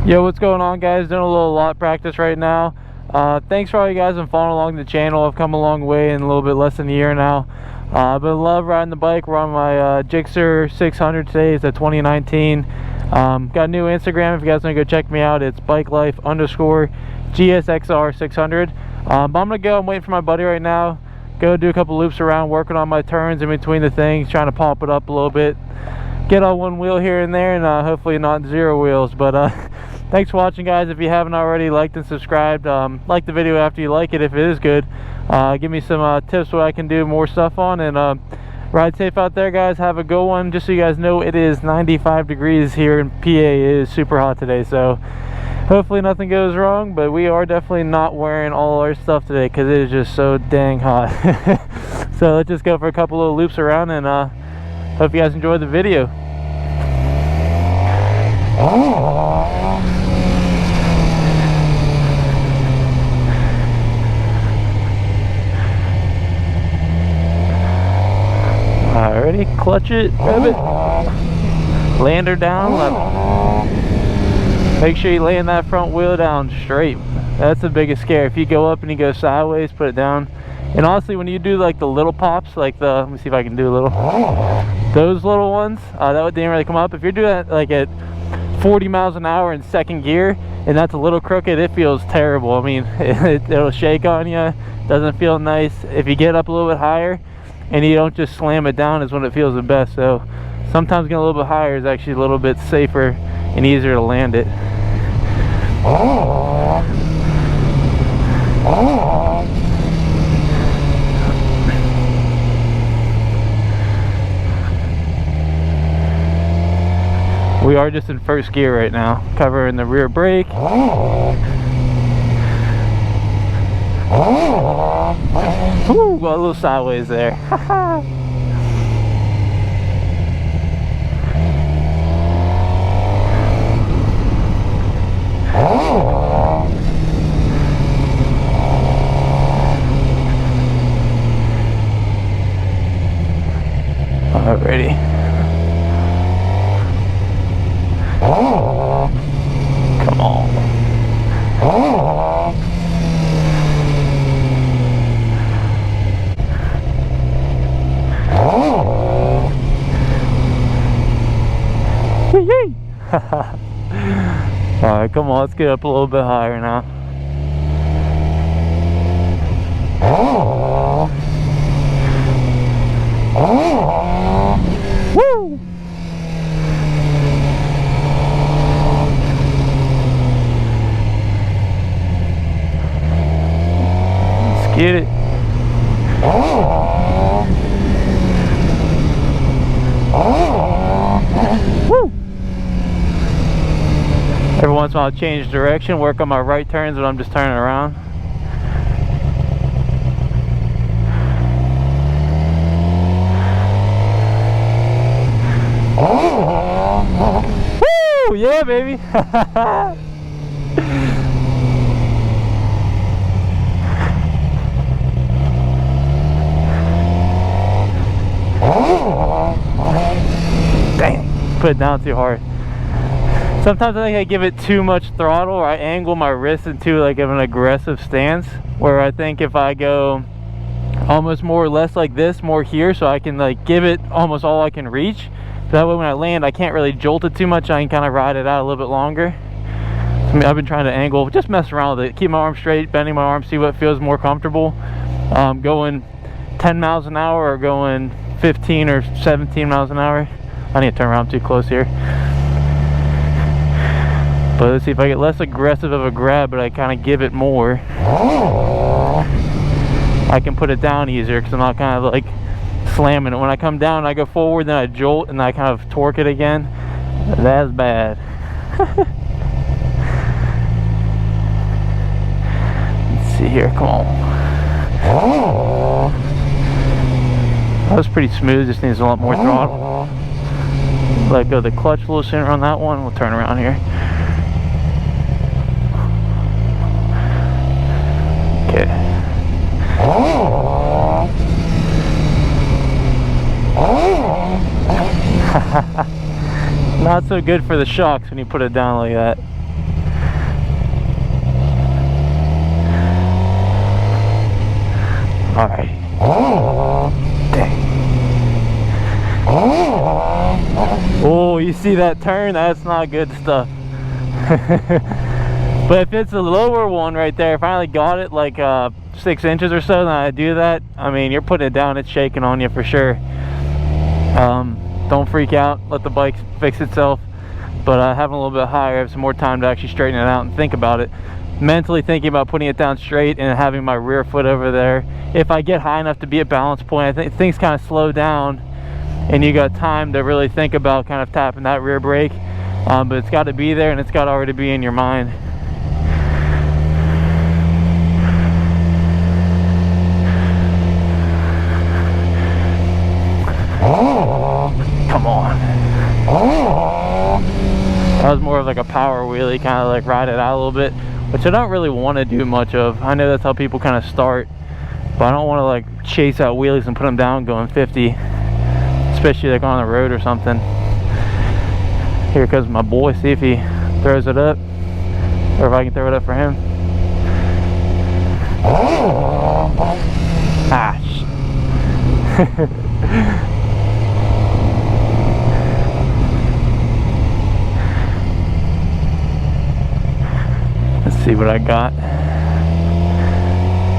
Yo, what's going on, guys? Doing a little lot practice right now. Thanks for all you guys and following along the channel. I've come a long way in a little bit less than a year now. But love riding the bike. We're on my GSXR 600 today. It's a 2019. Got a new Instagram if you guys want to go check me out. It's bikelife_GSXR 600. But I'm gonna go. I'm waiting for my buddy right now. Go do a couple loops around, working on my turns in between the things, trying to pump it up a little bit. Get on one wheel here and there, and hopefully not zero wheels. But thanks for watching, guys. If you haven't already, liked and subscribed. Like the video after you like it if it is good. Give me some tips what I can do more stuff on, and ride safe out there, guys. Have a good one. Just so you guys know, it is 95 degrees here in PA. It is super hot today, so hopefully nothing goes wrong. But we are definitely not wearing all our stuff today because it is just so dang hot. So let's just go for a couple little loops around, and hope you guys enjoyed the video. Alrighty, clutch it, grab it, land her down, make sure you land that front wheel down straight. That's the biggest scare. If you go up and you go sideways, put it down. And honestly, when you do like the little pops, like the, let me see if I can do a little, those little ones, that didn't really come up. If you're doing that like at 40 miles an hour in second gear and that's a little crooked, it feels terrible. I mean, it'll shake on you, doesn't feel nice. If you get up a little bit higher and you don't just slam it down, is when it feels the best. So sometimes getting a little bit higher is actually a little bit safer and easier to land it. We are just in first gear right now, covering the rear brake. Ooh, got a little sideways there. Alrighty. Come on. Alright, come on, let's get up a little bit higher now. Woo! Get it. Woo! Every once in a while I change direction, work on my right turns when I'm just turning around. Woo! Yeah, baby. Dang, put it down too hard. Sometimes I think I give it too much throttle, or I angle my wrist into like an aggressive stance, where I think if I go almost more or less like this, more here, so I can like give it almost all I can reach. So that way when I land, I can't really jolt it too much. I can kind of ride it out a little bit longer. I mean, I've been trying to angle, just mess around with it, keep my arm straight, bending my arm, see what feels more comfortable. Going 10 miles an hour or going 15 or 17 miles an hour. I need to turn around too close here. But let's see if I get less aggressive of a grab, but I kind of give it more. I can put it down easier because I'm not kind of like slamming it. When I come down, I go forward, then I jolt, and I kind of torque it again. That's bad. Let's see here, come on. That was pretty smooth, just needs a lot more throttle. Let go of the clutch a little sooner on that one. We'll turn around here. Okay. Not so good for the shocks when you put it down like that. Alright. Dang. Oh, you see that turn? That's not good stuff. But if it's a lower one right there, if I only got it like 6 inches or so, then I do that. I mean, you're putting it down, it's shaking on you for sure. Don't freak out, let the bike fix itself. But having a little bit higher, I have some more time to actually straighten it out and think about it. Mentally thinking about putting it down straight and having my rear foot over there. If I get high enough to be at balance point, I think things kind of slow down and you got time to really think about kind of tapping that rear brake. But it's got to be there, and it's got to already be in your mind. Come on. That was more of like a power wheelie, kind of like ride it out a little bit, which I don't really want to do much of. I know that's how people kind of start, but I don't want to like chase out wheelies and put them down going 50, especially like on the road or something. Here comes my boy, see if he throws it up, or if I can throw it up for him. Ah, let's see what I got.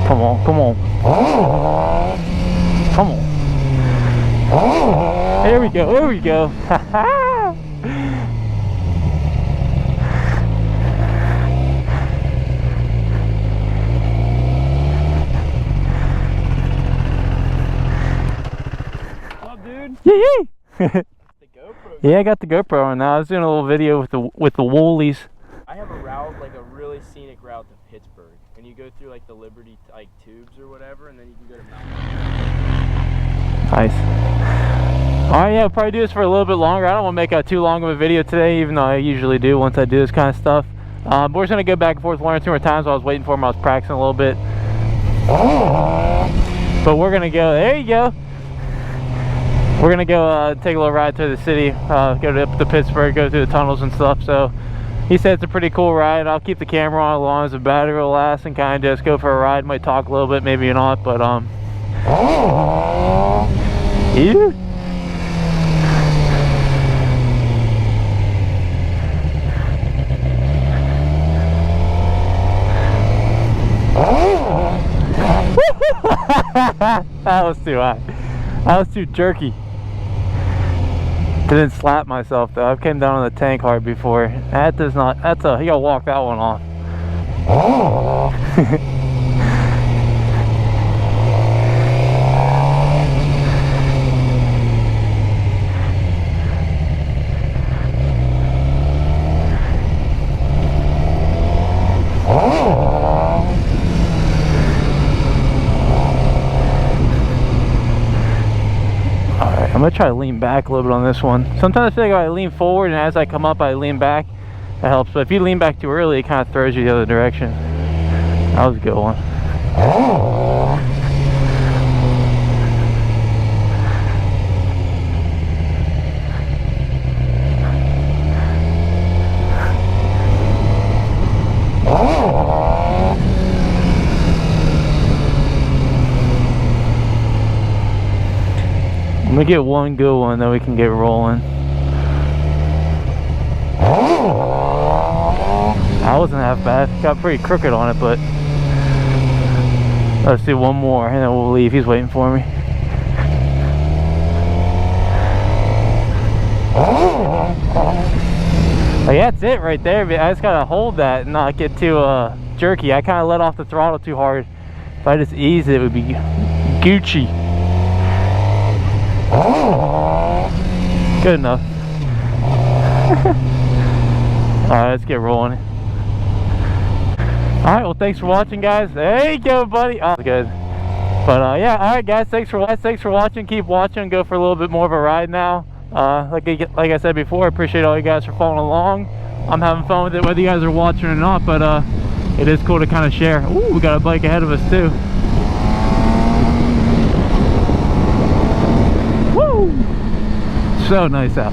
Come on, come on. Come on. There we go, there we go. Yee! The GoPro. Yeah, I got the GoPro on now. I was doing a little video with the Wheelies. I have a route, like a really scenic route to Pittsburgh, and you go through like the Liberty like tubes or whatever, and then you can go to Mountain. Nice. Alright, yeah, I'll probably do this for a little bit longer. I don't want to make a too long of a video today, even though I usually do once I do this kind of stuff. But we're just going to go back and forth 1 or 2 more times while I was waiting for him. I was practicing a little bit. But we're going to go, there you go. We're going to go take a little ride through the city, go up to Pittsburgh, go through the tunnels and stuff. So he said it's a pretty cool ride. I'll keep the camera on as long as the battery will last and kind of just go for a ride. Might talk a little bit, maybe not, but ew. That was too high. That was too jerky. Didn't slap myself though. I've came down on the tank hard before. That does not. That's a. You gotta walk that one off. I'm gonna try to lean back a little bit on this one. Sometimes I feel like if I lean forward and as I come up I lean back, that helps. But if you lean back too early, it kind of throws you the other direction. That was a good one. I'm gonna get one good one, then we can get rolling. That wasn't half bad. Got pretty crooked on it, but let's do one more and then we'll leave. He's waiting for me. Like, that's it right there. I just gotta hold that and not get too jerky. I kind of let off the throttle too hard. If I just ease it, it would be Gucci. Good enough. Alright, let's get rolling. Alright, well, thanks for watching, guys. There you go, buddy. Oh, good. But yeah, alright, guys, thanks for watching. Keep watching. Go for a little bit more of a ride now. Like I said before, I appreciate all you guys for following along. I'm having fun with it, whether you guys are watching or not. But it is cool to kind of share. Ooh, we got a bike ahead of us too. Woo! So nice out.